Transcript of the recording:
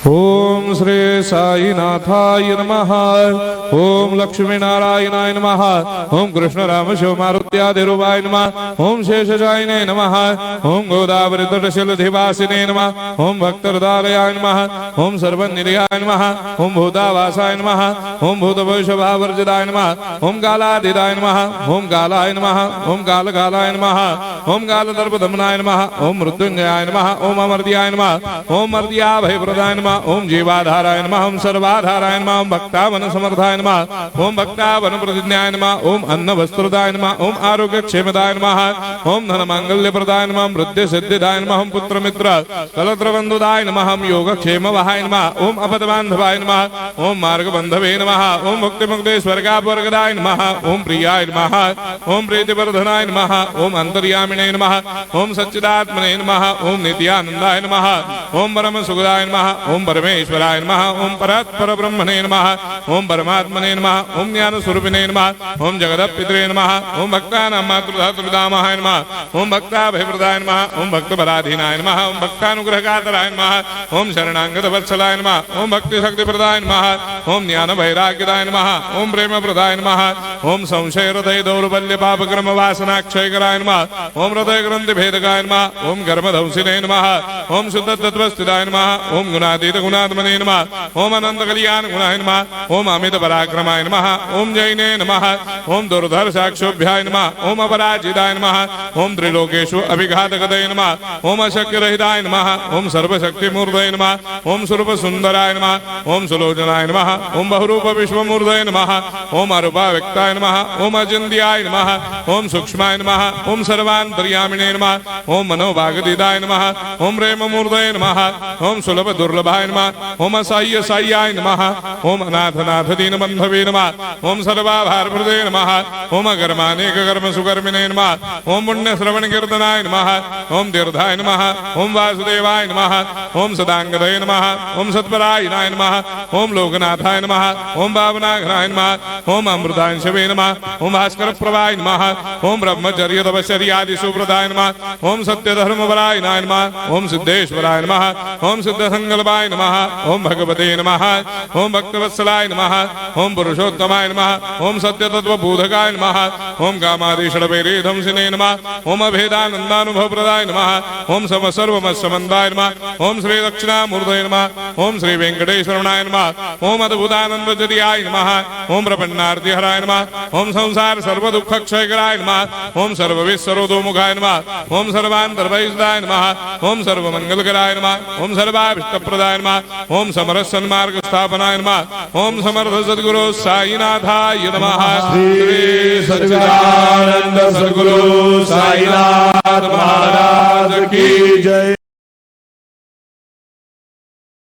ओम श्री साईनाथाय नमः। ओम लक्ष्मी नारायणाय नमः। ओम कृष्ण राम शिव मारुत्यादिरूपाय नमः। ओम शेषशायिने नमः। ओम गोदावरी तटशिलधिवासिने नमः। ओम भक्तहृदयाय नमः। ओम सर्वनिलयाय नमः। ओम भूतावासाय नमः। ओम भूतभविष्यभावर्जिताय नमः। ओम कालातीताय नमः। ओम कालाय नमः। ओम कालकालाय नमः। ओम कालदर्पदमनाय नमः। ओम मृत्युंजयाय नमः। ओम अमर्त्याय नमः। ओम मर्त्याभयप्रदाय नमः। ओम जीवाधाराय नमः। ओम सर्वाधाराय नमः। ओम भक्तावन समर्थाय नमः। ओम भक्तावन प्रतिज्ञाय नमः। ओम अन्न वस्त्रदाय नमः। ओम आरोग्य क्षेमदाय नमः। ओम धन मांगल्य प्रदाय नमः। वृद्धि सिद्धिदाय नमः। ओम पुत्र मित्र कलत्र बंधुदाय नमः। ओम योग क्षेम वहाय नमः। ओम अपद बांधवाय नमः। ओम मार्ग बंधवे नमः। ओम मुक्ति मुक्ति स्वर्गापवर्गदाय नमः। ओम प्रियाय नमः। ओम प्रीतिवर्धनाय नमः। ओम अंतर्यामिने नमः। ओम सच्चिदात्मने नमः। ओम नित्यानंदाय नमः। ओम परम सुखदाय नमः। ओम परमेश्वराय नमः। ओम परात्पर ब्रह्मणे नमः। ओम परमात्मने नमः। ओम ज्ञान स्वरूपिणे नमः। ओम जगदपितरे नमः। ओम भक्तानां मातृधातुपितामहाय नमः। ओम भक्ताभयप्रदाय नमः। ओम भक्तपराधीनाय नमः। ओम भक्तानुग्रहकातराय नमः। ओम शरणागत वत्सलाय नमः। ओम भक्ति शक्तिप्रदाय नमः। ओम ज्ञान वैराग्यदाय नमः। ओम प्रेम प्रदाय नमः। ओम संशय हृदय दौर्बल्य पाप क्रम वासना क्षयकराय नमः। ओम हृदय ग्रंथि भेदकाय नमः। ओम गर्मधंसिने नमः। ओम शुद्ध तत्वस्थिताय नमः। ओम गुणातीत गुणात्मने नमः। ओम अनंत कल्याण गुणाय नमः। ओम अमित पराक्रमाय नमः। ओम जैने नमः। ओम दुर्धर साक्षोभ्याय नमः। ओम अपराजिताय नमः। ओम त्रिलोकेषु अभिघातगतये नमः। ओम अशक्य रहिताय नमः। ओम सर्वशक्ति मूर्धये नमः। ओम स्वरूप सुंदराय नमः। ओम सुलोचनाय नमः। ओम बहुरूप विश्वमूर्धये नमः। ओम अरूपा व्यक्ताय नमः। ओम अचिन्त्याय नमः। ओम सूक्ष्माय नमः। ओम सर्वान्तर्यामिने नमः। ओम मनोभागदिदाय नमः। ओम प्रेम मूर्धये नमः। ओम सुलभ दुर्लभाय नमः। ओम असह्य साह्याय नमः। ओम अनाथनाथ दीनबंधवे नमः। ओम सर्वाभारप्रदे नमः। ओम अकर्मानेक कर्म सुकर्मिणे नमः। ओम पुण्य श्रवण कीर्तनाय नमः। ओम तीर्थाय नमः। ओम वासुदेवाय नमः। ओम सदांगदये नमः। ओम सत्परायणाय नमः। ओम लोकनाथाय नमः। ओम भावनाघ्नाय नमः। ओम अमृतांशवे नमः। ओम भास्कर प्रभाय नमः। ओम ब्रह्मचर्य तपश्चर्यादि सुप्रदाय नमः। ओम सत्य धर्मपरायणाय नमः। ओम सिद्धेश्वराय नमः। ओम सिद्ध संकल्पाय नमः। ओम भगवते नमः। ओम भक्तवत्सलाय नमः। ओम पुरुषोत्तमाय नमः। ओम सत्य तत्व बोधकाय नमः। ओम कामादिषडवैरे धंसिने नमः। ओम अभेदानंदानुभव प्रदाय नमः। ओम सम सर्वमस्समन्दाय नमः। ओम श्री दक्षिणामूर्तये नमः। ओम श्री वेंकटेश्वराय नमः। ओम अद्भुतानंदजरियाय नमः। ओम प्रपन्नार्तिहराय नमः। ओम संसार सर्व दुख क्षयकराय नमः। ओम सर्वविश्वरोधोमुखाय नमः। ओम सर्वान्तर्भयदाय नमः। ओम सर्वमंगलकराय नमः। ओम सर्वाभिष्टप्रदाय नमः। ओम समरस सन्मार्ग स्थापनाय नमः। ओम समर्थ सद्गुरु साईनाथाय नमः। श्री सच्चिदानंद सद्गुरु साईनाथ महाराज की जय।